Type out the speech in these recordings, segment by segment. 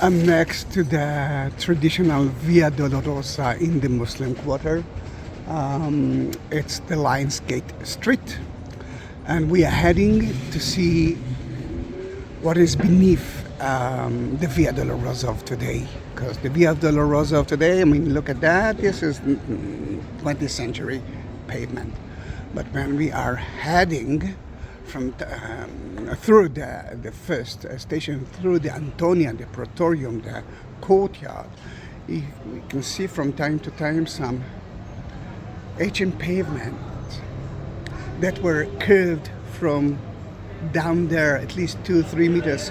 I'm next to the traditional Via Dolorosa in the Muslim Quarter. It's the Lions Gate Street, and we are heading to see what is beneath the Via Dolorosa of today. Because the Via Dolorosa of today, I mean, look at that, this is 20th century pavement. But when we are heading from through the first station, through the Antonia, the Praetorium, the courtyard, we can see from time to time some ancient pavement that were curved from down there at least 2-3 meters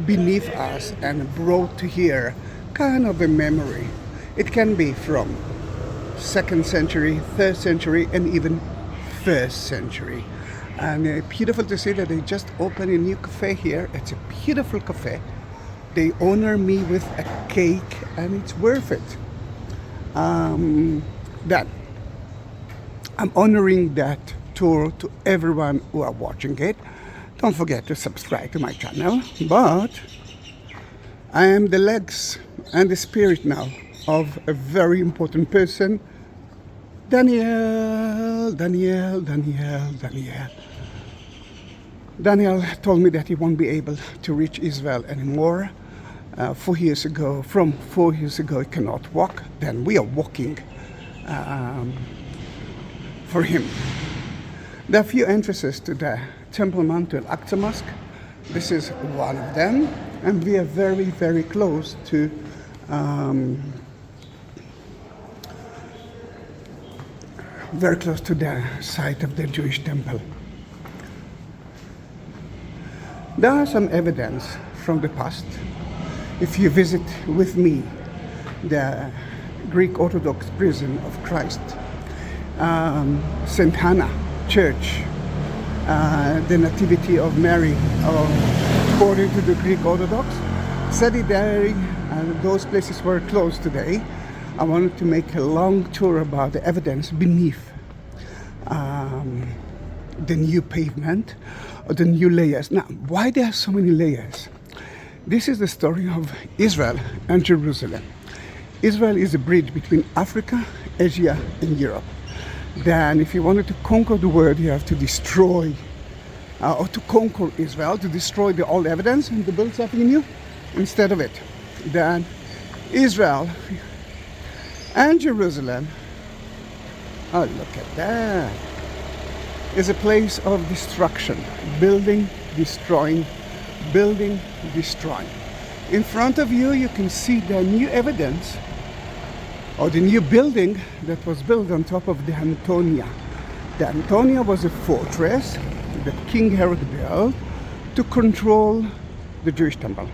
beneath us and brought to here, kind of a memory. It can be from 2nd century, 3rd century, and even 1st century. And beautiful to see that they just opened a new cafe here. It's a beautiful cafe. They honor me with a cake, and it's worth it. That I'm honoring that tour to everyone who are watching it. Don't forget to subscribe to my channel. But I am the legs and the spirit now of a very important person, Daniel. Daniel told me that he won't be able to reach Israel anymore. 4 years ago, from 4 years ago, he cannot walk. Then we are walking for him. There are a few entrances to the Temple Mount Al-Aqsa Mosque. This is one of them, and we are very, very close to the site of the Jewish temple. There are some evidence from the past. If you visit with me the Greek Orthodox prison of Christ, St. Hannah Church, the Nativity of Mary, according to the Greek Orthodox, Sedidary, and those places were closed today. I wanted to make a long tour about the evidence beneath the new pavement, or the new layers. Now, why there are so many layers? This is the story of Israel and Jerusalem. Israel is a bridge between Africa, Asia, and Europe. Then, if you wanted to conquer the world, you have to destroy, or to conquer Israel, to destroy the old evidence and to build something new instead of it. Then, Israel and Jerusalem, oh, look at that, is a place of destruction. Building, destroying, building, destroying. In front of you, you can see the new evidence, or the new building that was built on top of the Antonia. The Antonia was a fortress that King Herod built to control the Jewish temple.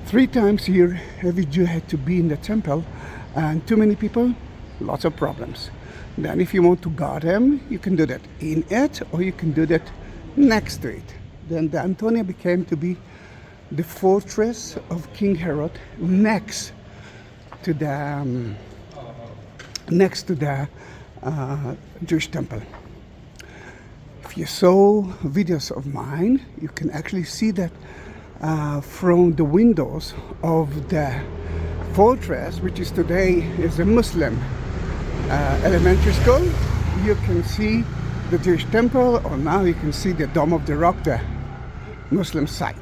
3 times a year, every Jew had to be in the temple, and too many people, lots of problems. Then if you want to guard them, you can do that in it, or you can do that next to it. Then the Antonia became to be the fortress of King Herod next to the Jewish temple. If you saw videos of mine, you can actually see that from the windows of the fortress, which is today is a Muslim elementary school. You can see the Jewish temple, or now you can see the Dome of the Rock, the Muslim site.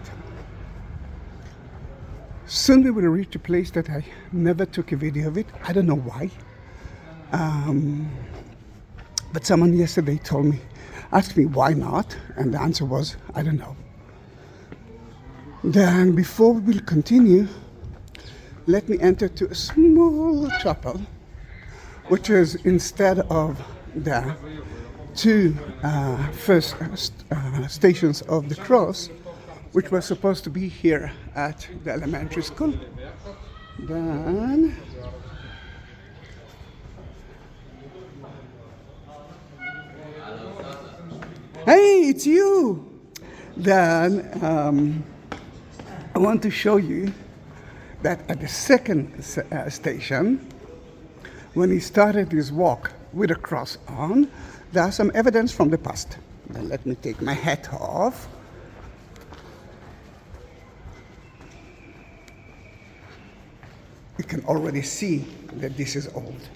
Soon we will reach a place that I never took a video of it. I don't know why. But someone yesterday asked me why not, and the answer was, I don't know. Then before we will continue, let me enter to a small chapel, which is instead of the 2 first stations of the cross, which were supposed to be here at the elementary school. Then hey, it's you! Then I want to show you that at the 2nd station, when he started his walk with a cross on, there are some evidence from the past. Then let me take my hat off. you can already see that this is old.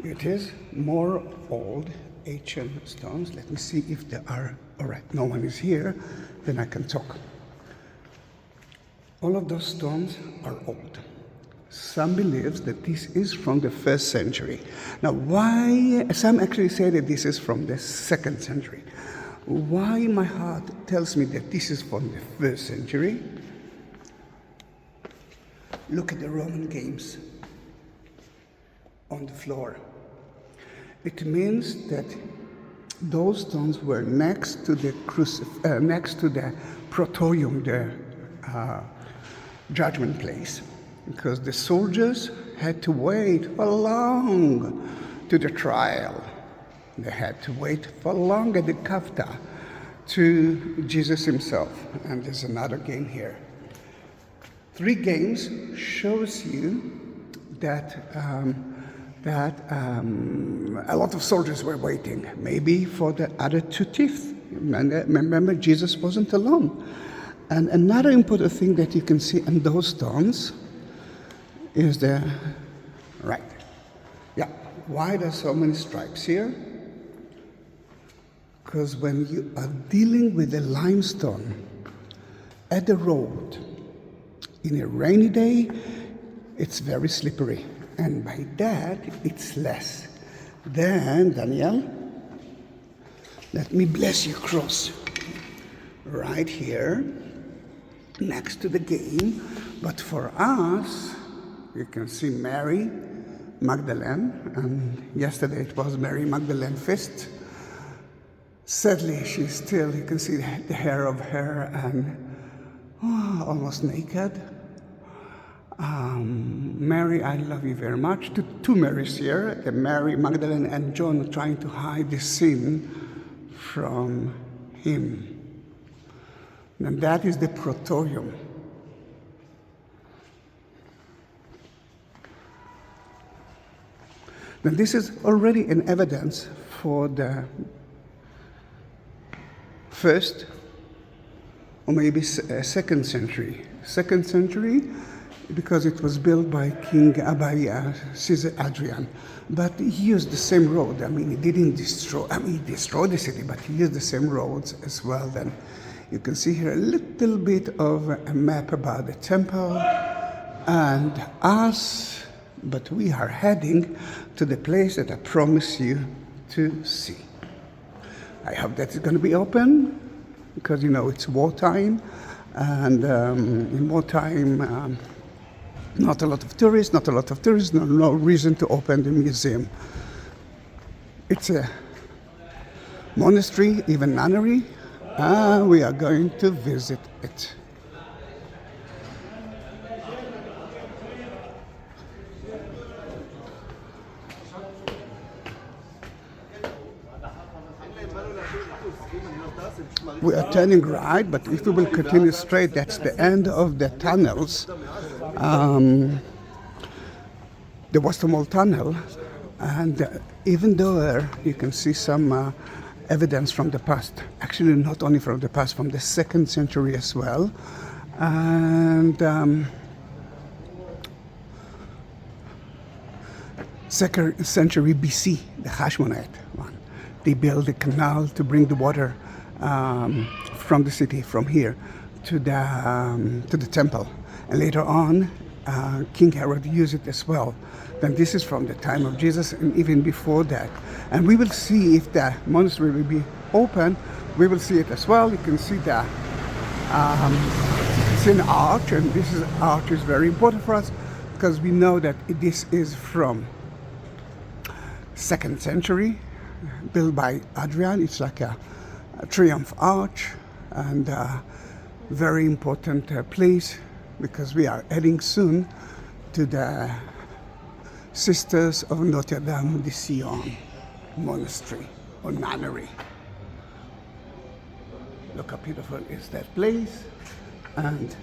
It is more old ancient stones. Let me see if there are. All right, no one is here, then I can talk. All of those stones are old. Some believe that this is from the 1st century. Now, why? Some actually say that this is from the 2nd century. Why my heart tells me that this is from the 1st century? Look at the Roman games on the floor. It means that those stones were next to the praetorium, the judgment place, because the soldiers had to wait for long to the trial. They had to wait for long at the kafta to Jesus himself. And there's another game here. 3 games shows you that a lot of soldiers were waiting, maybe for the other 2 thieves. Remember, Jesus wasn't alone. And another important thing that you can see in those stones is the, right, yeah, why there's so many stripes here? Because when you are dealing with the limestone at the road, in a rainy day, it's very slippery. And by that, it's less. Then, Daniel, let me bless your cross right here, next to the game. But for us, you can see Mary Magdalene, and yesterday it was Mary Magdalene Feast. Sadly, she's still, you can see the hair of her, and almost naked. Mary, I love you very much. Two Marys here, Mary Magdalene and John, trying to hide the sin from him. And that is the praetorium. Now this is already an evidence for the 1st or maybe 2nd century. 2nd century because it was built by Caesar Adrian. But he used the same road. I mean, he didn't destroy, he destroyed the city, but he used the same roads as well. Then you can see here a little bit of a map about the temple and us, but we are heading to the place that I promised you to see. I hope that it's going to be open, because, you know, it's wartime, and in wartime, not a lot of tourists, no reason to open the museum. It's a monastery, even nunnery, and we are going to visit it. We are turning right, but if we will continue straight, that's the end of the tunnels. The Western Tunnel, and even though you can see some evidence from the past, actually not only from the past, from the 2nd century as well, and 2nd century BC, the Hashmonite one. They built a canal to bring the water from the city, from here, to the temple. And later on, King Herod used it as well. Then this is from the time of Jesus and even before that. And we will see if the monastery will be open. We will see it as well. You can see the it's an arch, and this arch is very important for us because we know that this is from 2nd century, built by Adrian. It's like a triumph arch, and very important place, because we are heading soon to the Sisters of Notre Dame de Sion monastery or nunnery. Look how beautiful is that place, and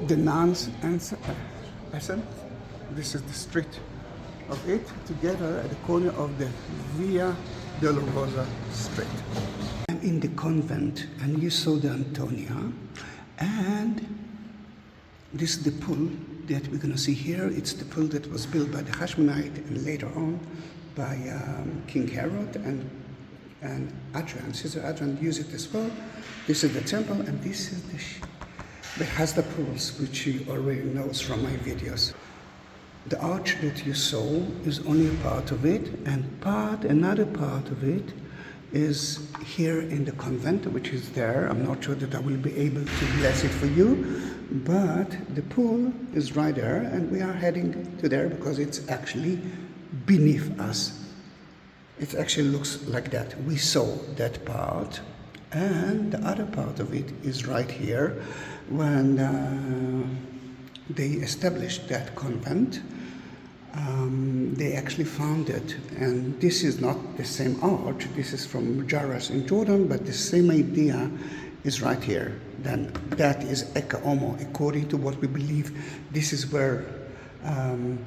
the nuns and peasants. This is the street of it, together at the corner of the Via Dolorosa street. I'm in the convent, and you saw the Antonia, and this is the pool that we're going to see here. It's the pool that was built by the Hashmonite and later on by King Herod and Adrian. Caesar Adrian used it as well. This is the temple, and this is the has the pools, which you already knows from my videos. The arch that you saw is only a part of it, and another part of it is here in the convent, which is there. I'm not sure that I will be able to bless it for you, but the pool is right there, and we are heading to there because it's actually beneath us. It actually looks like that. We saw that part, and the other part of it is right here. When they established that convent, they actually found it, and this is not the same arch. This is from Jairus in Jordan, but the same idea is right here. Then that is Ecce Homo, according to what we believe. This is where, I'm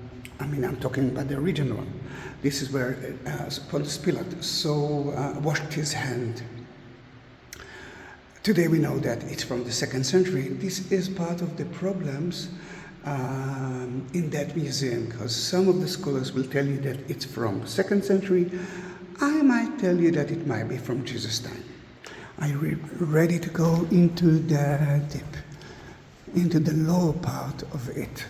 talking about the original one. This is where Pontius Pilate washed his hand. Today we know that it's from the 2nd century. This is part of the problems in that museum, because some of the scholars will tell you that it's from 2nd century. I might tell you that it might be from Jesus' time. Are you ready to go into the deep, into the lower part of it?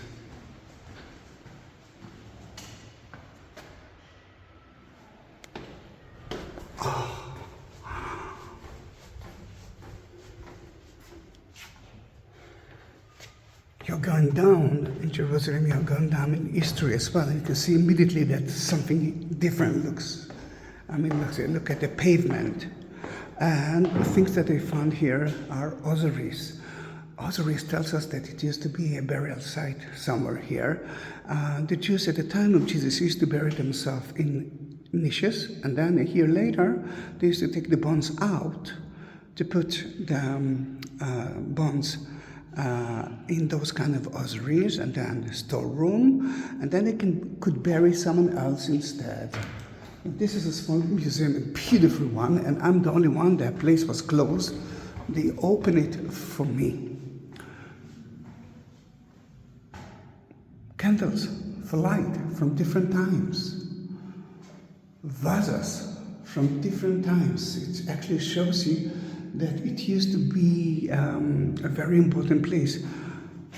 You're going down in Jerusalem, you're going down in history as well, and you can see immediately that something different looks. Look at the pavement. And the things that they found here are ossuaries. Ossuaries tells us that it used to be a burial site somewhere here. The Jews at the time of Jesus used to bury themselves in niches, and then a year later, they used to take the bones out to put the bones in those kind of ossuaries and then storeroom, and then they could bury someone else instead. This is a small museum, a beautiful one, and I'm the only one. That place was closed. They opened it for me. Candles for light from different times. Vases from different times. It actually shows you that it used to be a very important place.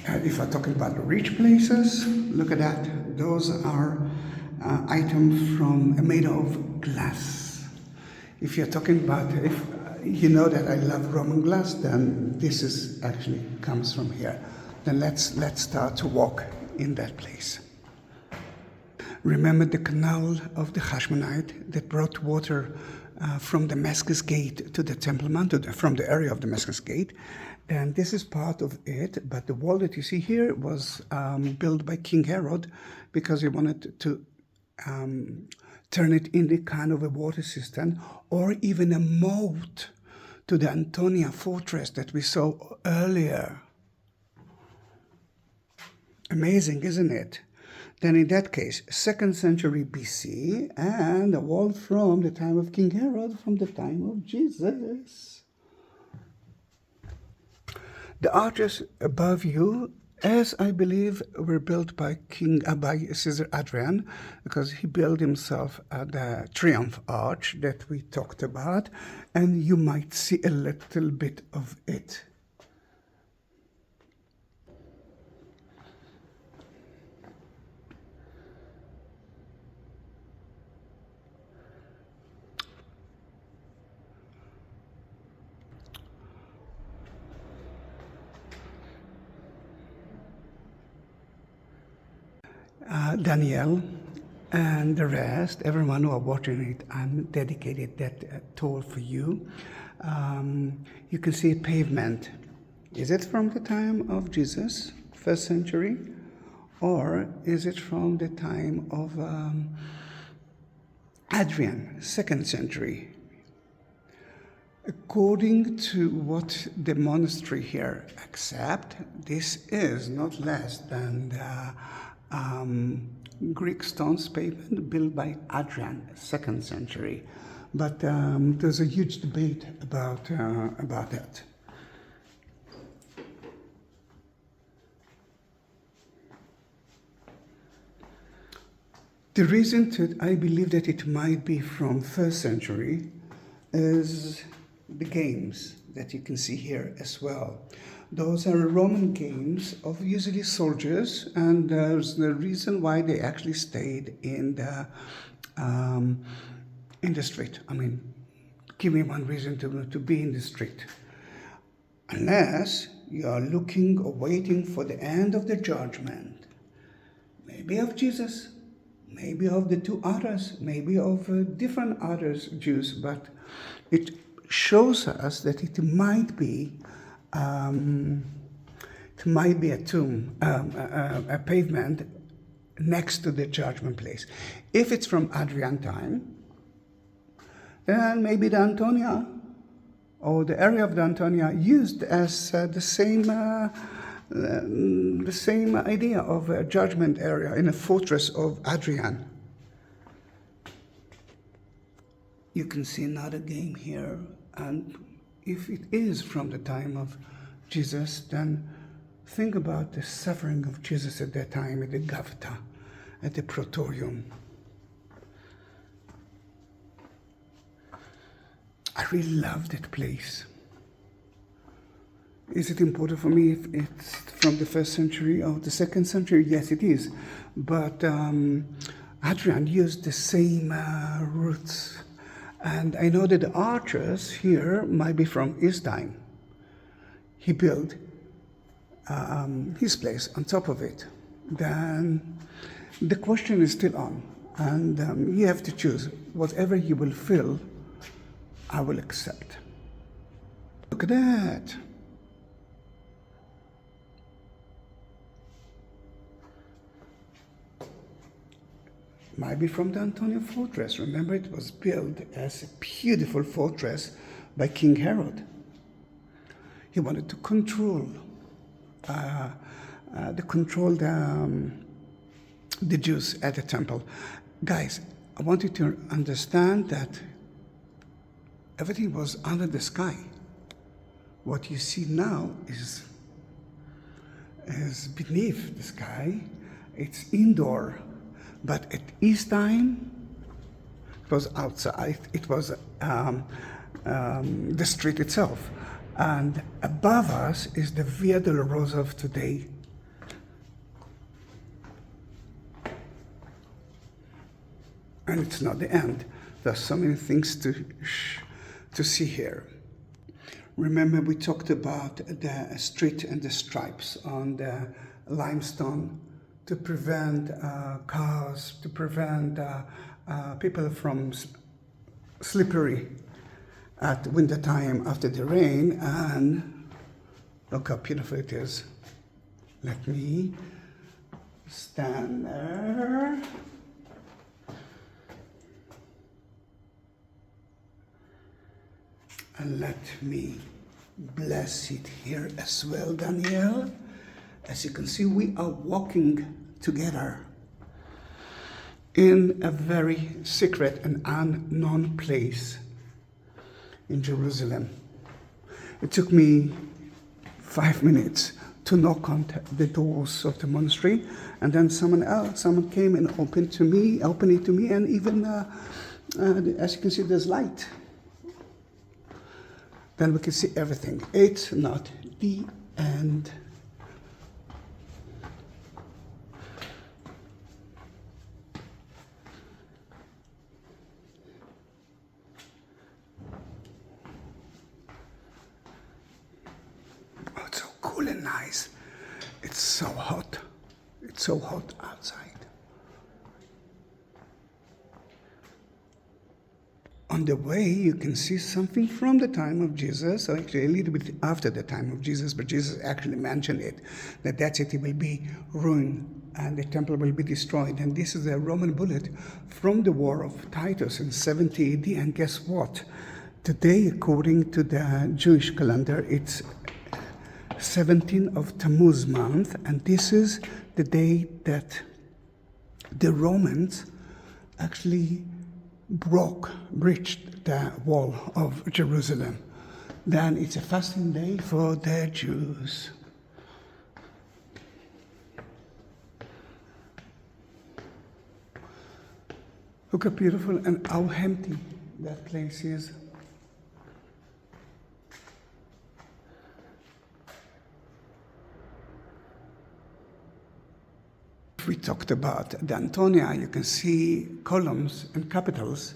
If I'm talking about rich places, look at that. Those are items made of glass. If you're talking about, if you know that I love Roman glass, then this is actually comes from here. Then let's start to walk in that place. Remember the canal of the Hashmonite that brought water from Damascus Gate to the Temple Mount, from the area of Damascus Gate, and this is part of it. But the wall that you see here was built by King Herod because he wanted to turn it into kind of a water system, or even a moat to the Antonia Fortress that we saw earlier. Amazing, isn't it? Then in that case, 2nd century BC, and a wall from the time of King Herod, from the time of Jesus. The arches above you, as I believe, were built by Caesar Adrian, because he built himself the Triumph Arch that we talked about, and you might see a little bit of it. Daniel and the rest, everyone who are watching it, I'm dedicated that tour for you. You can see a pavement. Is it from the time of Jesus, 1st century, or is it from the time of Adrian, 2nd century? According to what the monastery here accept, this is not less than the Greek stones pavement built by Adrian, 2nd century. But there's a huge debate about that. The reason that I believe that it might be from 1st century is the games that you can see here as well. Those are Roman games of usually soldiers, and there's the reason why they actually stayed in the street. I mean, give me one reason to be in the street. Unless you are looking or waiting for the end of the judgment, maybe of Jesus, maybe of the two others, maybe of different others Jews, but it shows us that it might be a tomb, a pavement next to the judgment place. If it's from Adrian time, then maybe the Antonia or the area of the Antonia used as the same idea of a judgment area in a fortress of Adrian. You can see another game here, and if it is from the time of Jesus, then think about the suffering of Jesus at that time at the Gavta, at the Praetorium. I really love that place. Is it important for me if it's from the 1st century or the 2nd century? Yes, it is. But Adrian used the same roots. And I know that the archers here might be from his time. He built his place on top of it. Then the question is still on. And you have to choose. Whatever you will fill, I will accept. Look at that. Might be from the Antonia Fortress. Remember, it was built as a beautiful fortress by King Herod. He wanted to control the Jews at the temple. Guys, I want you to understand that everything was under the sky. What you see now is beneath the sky. It's indoor. But at his time, it was outside. It was the street itself. And above us is the Via Dolorosa of today. And it's not the end. There's so many things to see here. Remember, we talked about the street and the stripes on the limestone to prevent cars, to prevent people from slippery at winter time after the rain. And look how beautiful it is. Let me stand there. And let me bless it here as well, Daniel. As you can see, we are walking together in a very secret and unknown place in Jerusalem. It took me 5 minutes to knock on the doors of the monastery, and then someone came and opened it to me, and even as you can see, there's light. Then we can see everything. It's not the end. And nice. It's so hot. It's so hot outside. On the way, you can see something from the time of Jesus, or actually a little bit after the time of Jesus, but Jesus actually mentioned it, that city will be ruined and the temple will be destroyed. And this is a Roman bullet from the war of Titus in 70 AD. And guess what? Today, according to the Jewish calendar, it's 17th of Tammuz month, and this is the day that the Romans actually breached the wall of Jerusalem, then it's a fasting day for the Jews. Look how beautiful and how empty that place is. We talked about the Antonia, you can see columns and capitals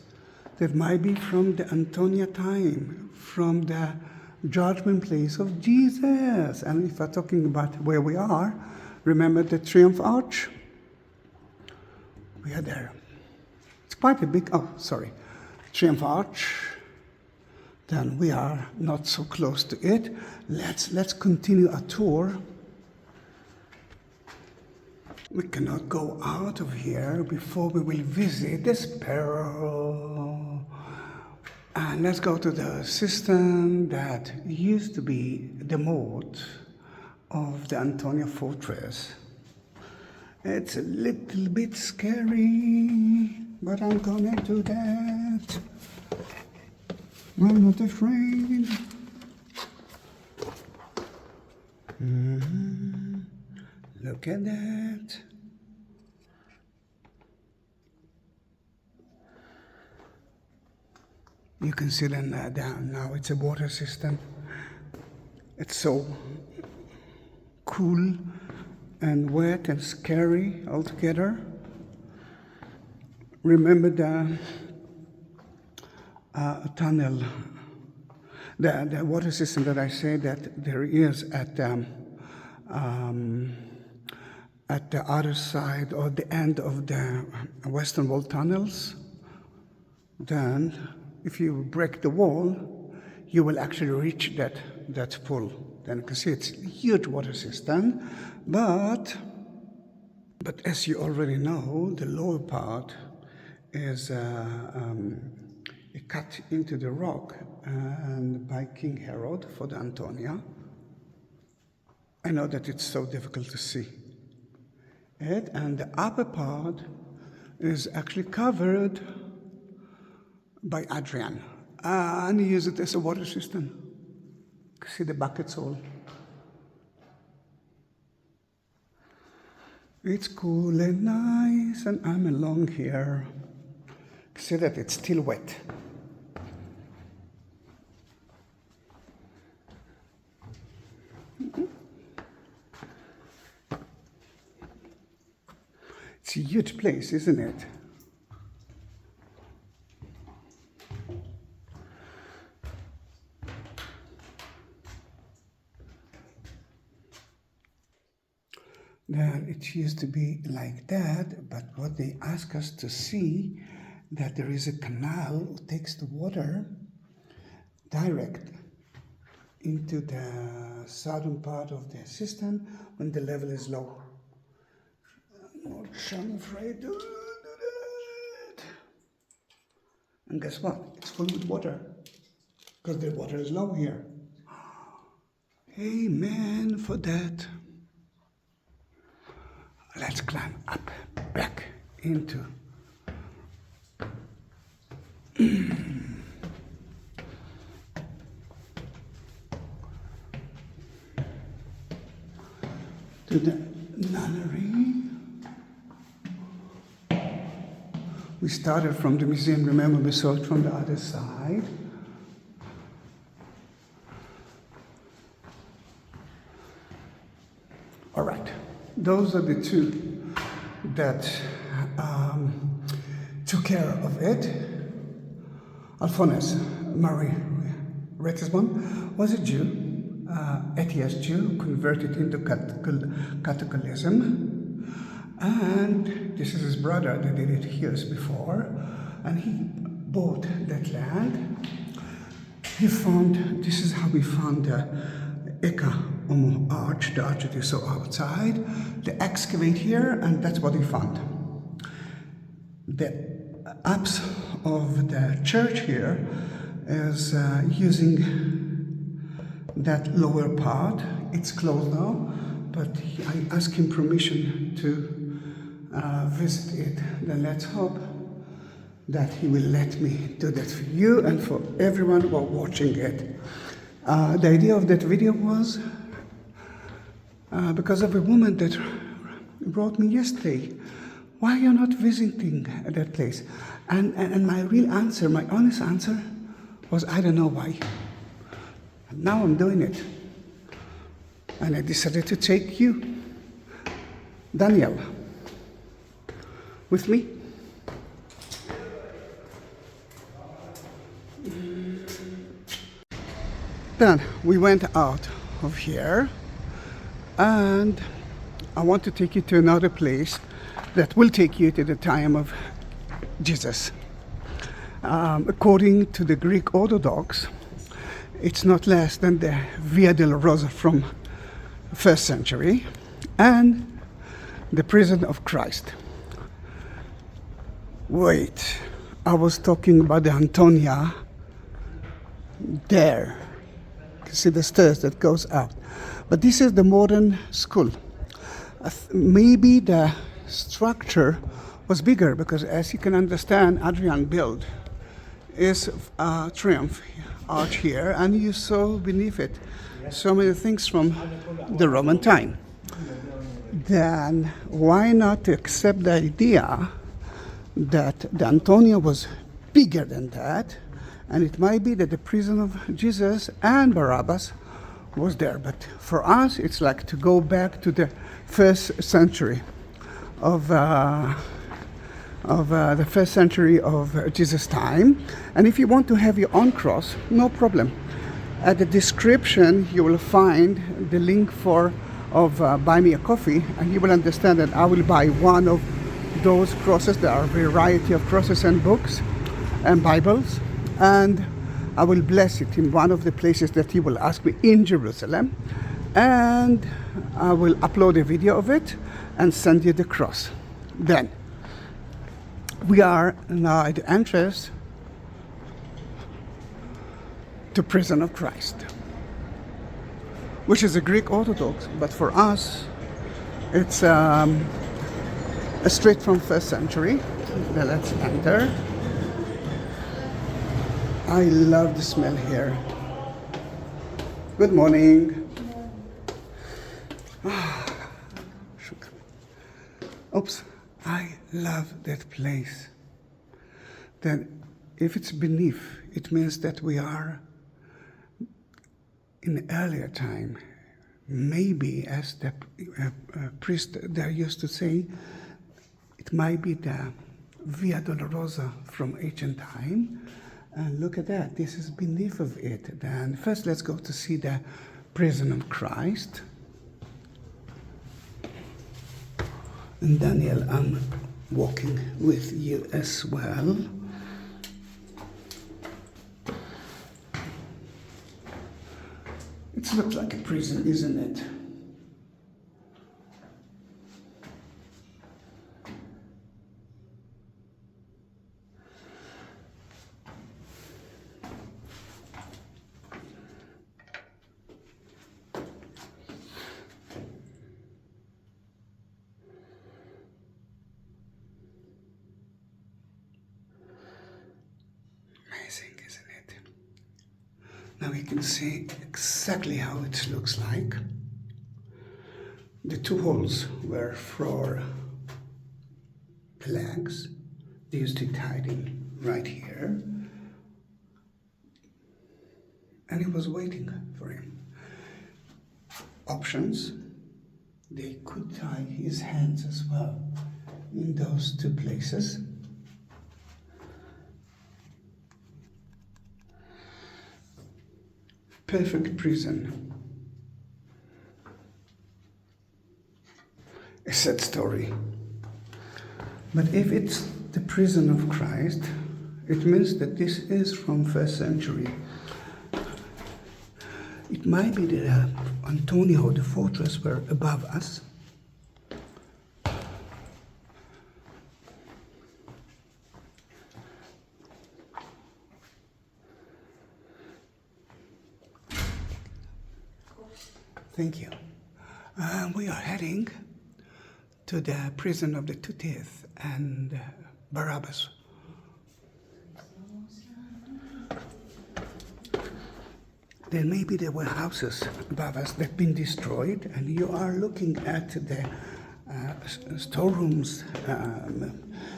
that might be from the Antonia time, from the judgment place of Jesus. And if we're talking about where we are, remember the Triumph Arch? We are there. It's quite a big, Triumph Arch. Then we are not so close to it. Let's continue our tour. We cannot go out of here before we will visit the Sparrow. And let's go to the cistern that used to be the moat of the Antonia Fortress. It's a little bit scary, but I'm gonna do that. I'm not afraid. Look at that. You can see them down now. It's a water system. It's so cool and wet and scary altogether. Remember the tunnel, the water system that I said that there is at the other side or the end of the Western Wall tunnels. Then, if you break the wall, you will actually reach that pool. Then you can see it's a huge water system, but as you already know, the lower part is cut into the rock and by King Herod for the Antonia. I know that it's so difficult to see it, and the upper part is actually covered by Adrian, and he used it as a water system. See the buckets all. It's cool and nice, and I'm along here. See that it's still wet. It's a huge place, isn't it? Then it used to be like that, but what they ask us to see, that there is a canal that takes the water direct into the southern part of the cistern when the level is low. I'm afraid to do that. And guess what? It's full with water, because the water is low here. Amen for that. Let's climb up, back into to the nunnery. We started from the museum, remember we saw it from the other side. All right, those are the two that took care of it. Alphonse Marie Ratisbonne was a Jew, atheist Jew, converted into Catholicism. And this is his brother that did it years before, and he bought that land. This is how we found the Eka Arch, the arch that you saw outside. They excavate here, and that's what we found. The apse of the church here is using that lower part. It's closed now, but I asked him permission to visit it. Then let's hope that he will let me do that for you and for everyone who are watching it. The idea of that video was because of a woman that wrote me yesterday, why you're not visiting that place? And my real answer, my honest answer was, I don't know why. And now I'm doing it. And I decided to take you, Daniel, with me. Then we went out of here, and I want to take you to another place that will take you to the time of Jesus. According to the Greek Orthodox, it's not less than the Via Dolorosa from 1st century and the prison of Christ. Wait, I was talking about the Antonia there. You can see the stairs that goes out. But this is the modern school. Maybe the structure was bigger because, as you can understand, Adrian built is a triumph arch here, and you saw beneath it so many things from the Roman time. Then why not accept the idea that the Antonia was bigger than that, and it might be that the prison of Jesus and Barabbas was there. But for us, it's like to go back to the 1st century of the 1st century of Jesus' time. And if you want to have your own cross, no problem. At the description, you will find the link of Buy Me a Coffee, and you will understand that I will buy one of those crosses. There are a variety of crosses and books and Bibles, and I will bless it in one of the places that you will ask me in Jerusalem, and I will upload a video of it and send you the cross. Then we are now at the entrance to prison of Christ, which is a Greek Orthodox, but for us it's straight from 1st century. Now let's enter. I love the smell here. Good morning. Oops, I love that place. Then if it's beneath, it means that we are in earlier time. Maybe, as the priest there used to say, it might be the Via Dolorosa from ancient time. And look at that, this is beneath of it. Then first let's go to see the prison of Christ. And Daniel, I'm walking with you as well. It looks like a prison, isn't it? Amazing, isn't it? Now we can see exactly how it looks like. The two holes were for the legs. They used to tie him right here. And he was waiting for him. Options, they could tie his hands as well in those two places. Perfect prison. A sad story. But if it's the prison of Christ, it means that this is from 1st century. It might be that Antonia or the fortress were above us. Thank you. We are heading to the prison of the two teeth, and Barabbas then maybe there were houses above us that have been destroyed, and you are looking at the storerooms.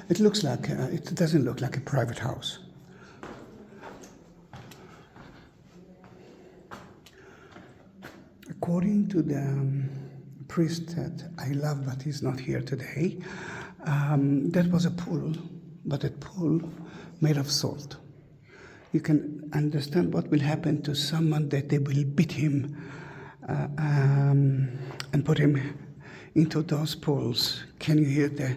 It looks like, it doesn't look like a private house. According to the priest that I love, but he's not here today, that was a pool, but a pool made of salt. You can understand what will happen to someone that they will beat him and put him into those pools. Can you hear the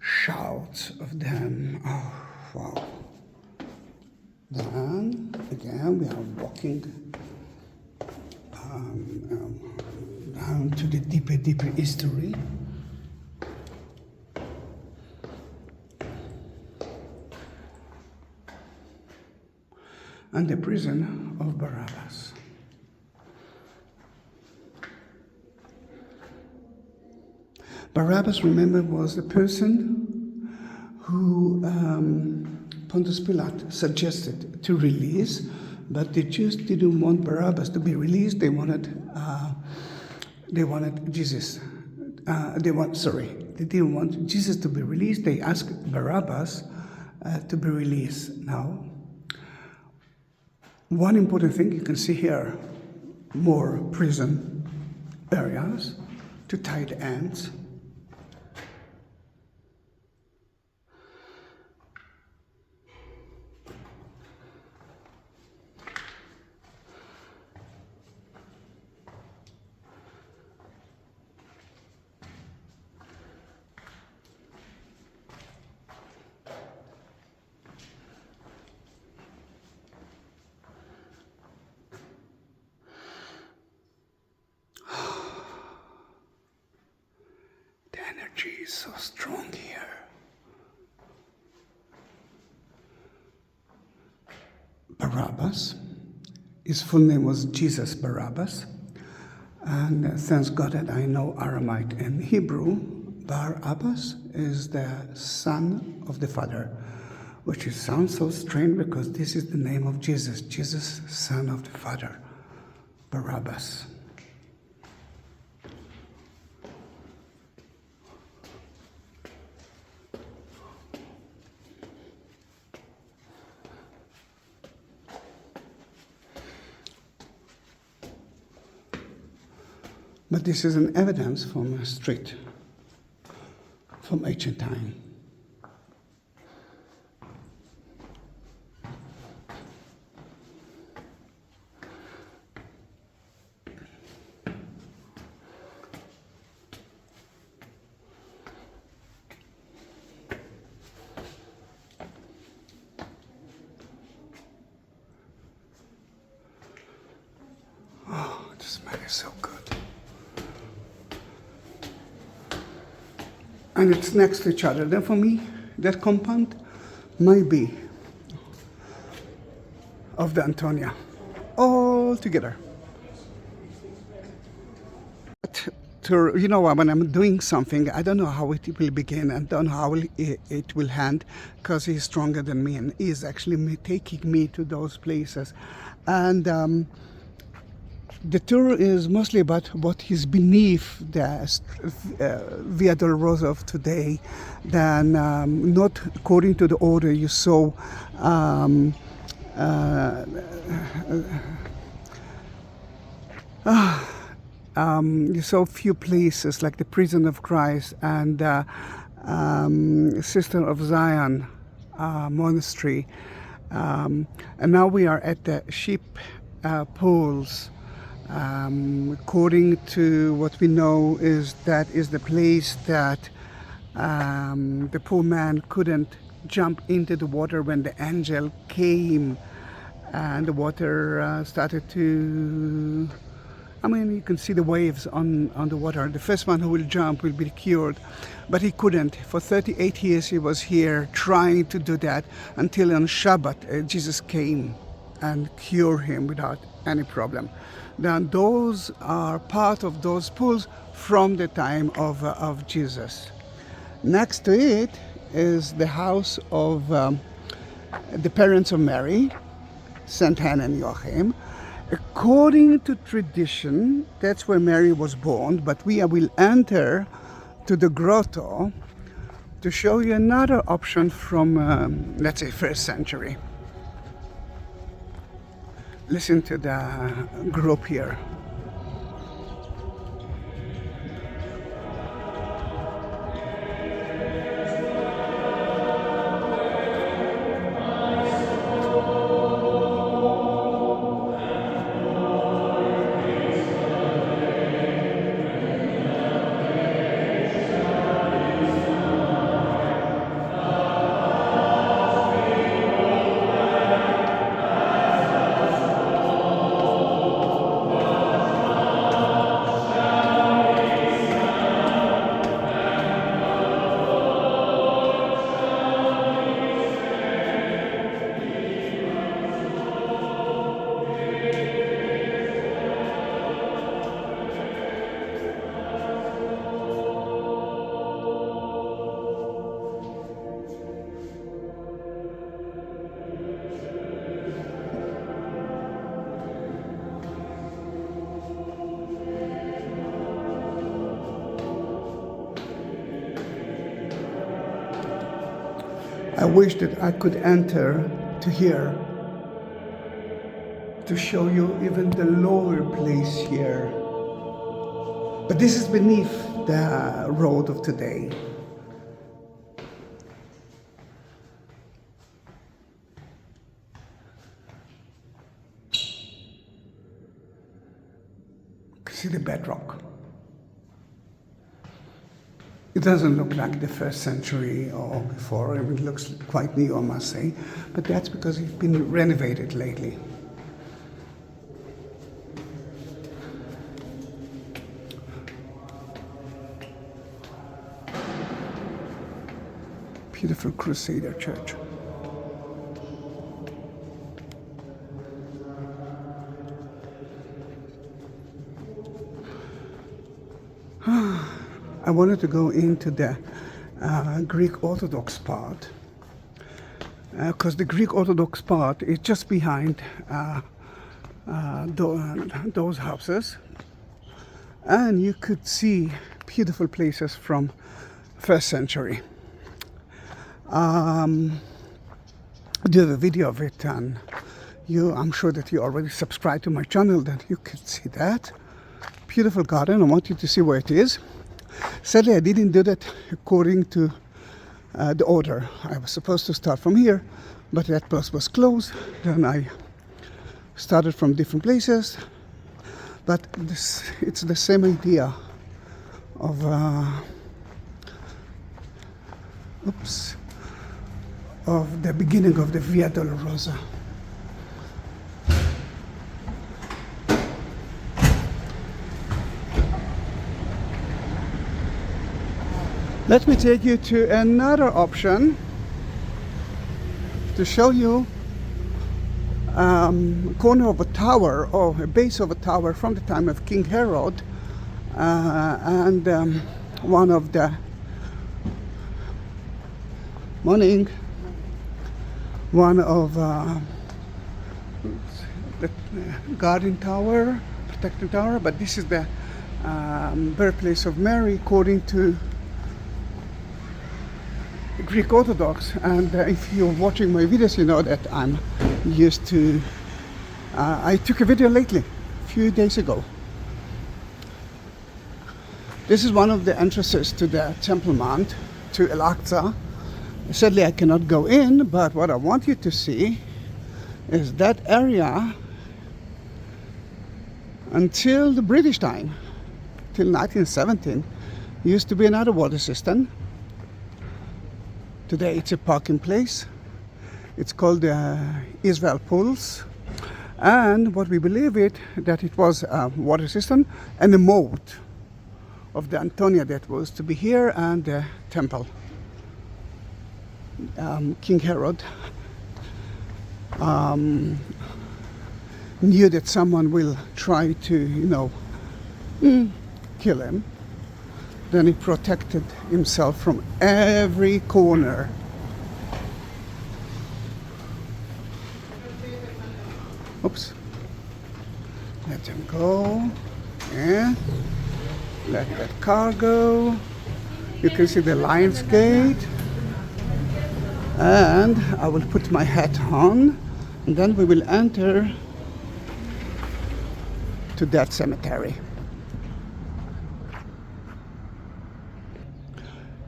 shouts of them? Oh, wow. Then, again, we are walking down to the deeper history. And the prison of Barabbas. Barabbas, remember, was the person who Pontius Pilate suggested to release, but the Jews didn't want Barabbas to be released. They wanted Jesus. They didn't want Jesus to be released. They asked Barabbas to be released. Now, one important thing you can see here, more prison areas to tie the ends. Energy is so strong here. Barabbas, his full name was Jesus Barabbas, and thanks God that I know Aramaic and Hebrew. Barabbas is the son of the Father, which sounds so strange because this is the name of Jesus, Jesus, son of the Father, Barabbas. But this is an evidence from a street, from ancient time. Oh, the smell is so good. And it's next to each other. Then for me, that compound might be of the Antonia, all together. You know, when I'm doing something, I don't know how it will begin and don't know how it will end, because he's stronger than me and he's actually taking me to those places. And the tour is mostly about what is beneath the Via Dolorosa of today, than not according to the order you saw. You saw a few places like the Prison of Christ and Sister of Zion Monastery, and now we are at the sheep pools. According to what we know, that is the place that the poor man couldn't jump into the water when the angel came and the water started to, you can see the waves on the water. The first one who will jump will be cured, but he couldn't. For 38 years he was here trying to do that until on Shabbat Jesus came and cured him without any problem. Then those are part of those pools from the time of Jesus. Next to it is the house of the parents of Mary, St. Hannah and Joachim, According to tradition, that's where Mary was born, but we will enter to the grotto to show you another option from, let's say, 1st century. Listen to the group here. I wish that I could enter to here to show you even the lower place here. But this is beneath the road of today. You can see the bedrock. It doesn't look like the 1st century or before. It looks quite new, I must say. But that's because it's been renovated lately. Beautiful Crusader church. I wanted to go into the Greek Orthodox part because the Greek Orthodox part is just behind those houses, and you could see beautiful places from 1st century. I did a video of it, and I'm sure that you already subscribed to my channel, that you could see that beautiful garden. I want you to see where it is. Sadly, I didn't do that according to the order. I was supposed to start from here, but that place was closed. Then I started from different places. But it's the same idea of of the beginning of the Via Dolorosa. Let me take you to another option to show you a corner of a tower, or a base of a tower from the time of King Herod, and one of the the guarding tower, protecting tower, but this is the birthplace of Mary according to Greek Orthodox. And if you're watching my videos, you know that I'm used to I took a video lately, a few days ago. This is one of the entrances to the Temple Mount, to Al-Aqsa. Sadly, I cannot go in, but what I want you to see is that area until the British time, till 1917, used to be another water system. Today it's a parking place. It's called the Israel Pools. And what we believe that it was a water system and a moat of the Antonia that was to be here, and the temple. King Herod knew that someone will try to, kill him. Then he protected himself from every corner. Oops. Let them go. Yeah. Let that car go. You can see the Lion's Gate. And I will put my hat on, and then we will enter to that cemetery.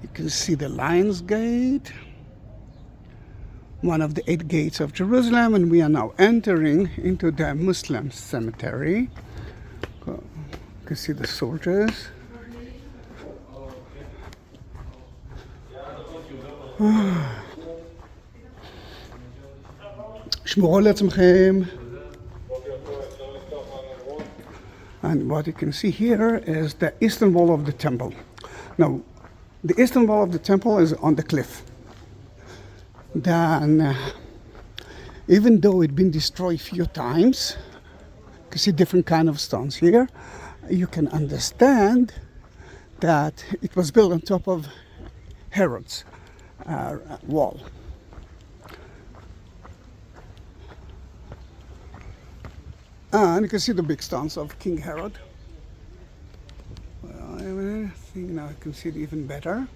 You can see the Lion's Gate, one of the 8 gates of Jerusalem, and we are now entering into the Muslim cemetery. You can see the soldiers. שמרו לעצמכם. And what you can see here is the eastern wall of the temple. Now, the eastern wall of the temple is on the cliff. Then, even though it's been destroyed a few times, you can see different kind of stones here, you can understand that it was built on top of Herod's wall. And you can see the big stones of King Herod. Well, I think now I can see it even better.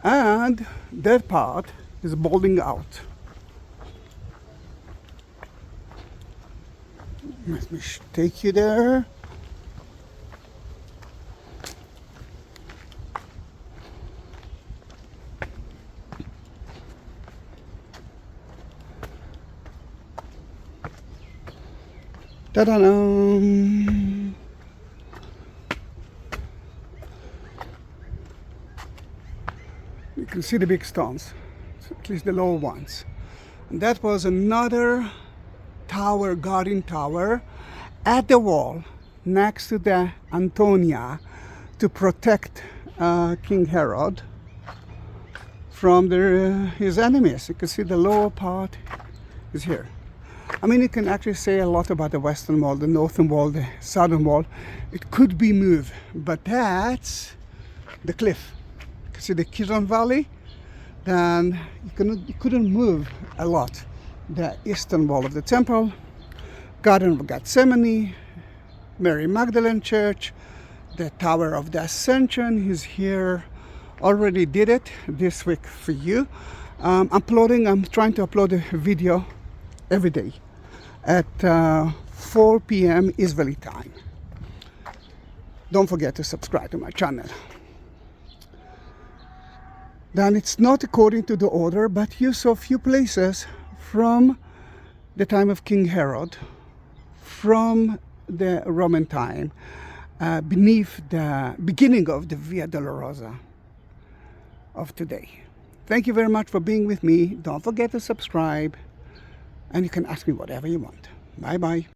And that part is bulging out. Let me take you there. Ta-da-da! You can see the big stones, at least the lower ones. And that was another tower, guarding tower, at the wall next to the Antonia to protect King Herod from his enemies. You can see the lower part is here. I mean, you can actually say a lot about the western wall, the northern wall, the southern wall. It could be moved, but that's the cliff. You can see the Kidron Valley. Then you couldn't move a lot. The eastern wall of the temple, Garden of Gethsemane, Mary Magdalene Church, the Tower of the Ascension is here. Already did it this week for you. I'm trying to upload a video every day at 4 p.m. Israeli time. Don't forget to subscribe to my channel. Then it's not according to the order, but you saw a few places from the time of King Herod, from the Roman time, beneath the beginning of the Via Dolorosa of today. Thank you very much for being with me. Don't forget to subscribe. And you can ask me whatever you want. Bye-bye.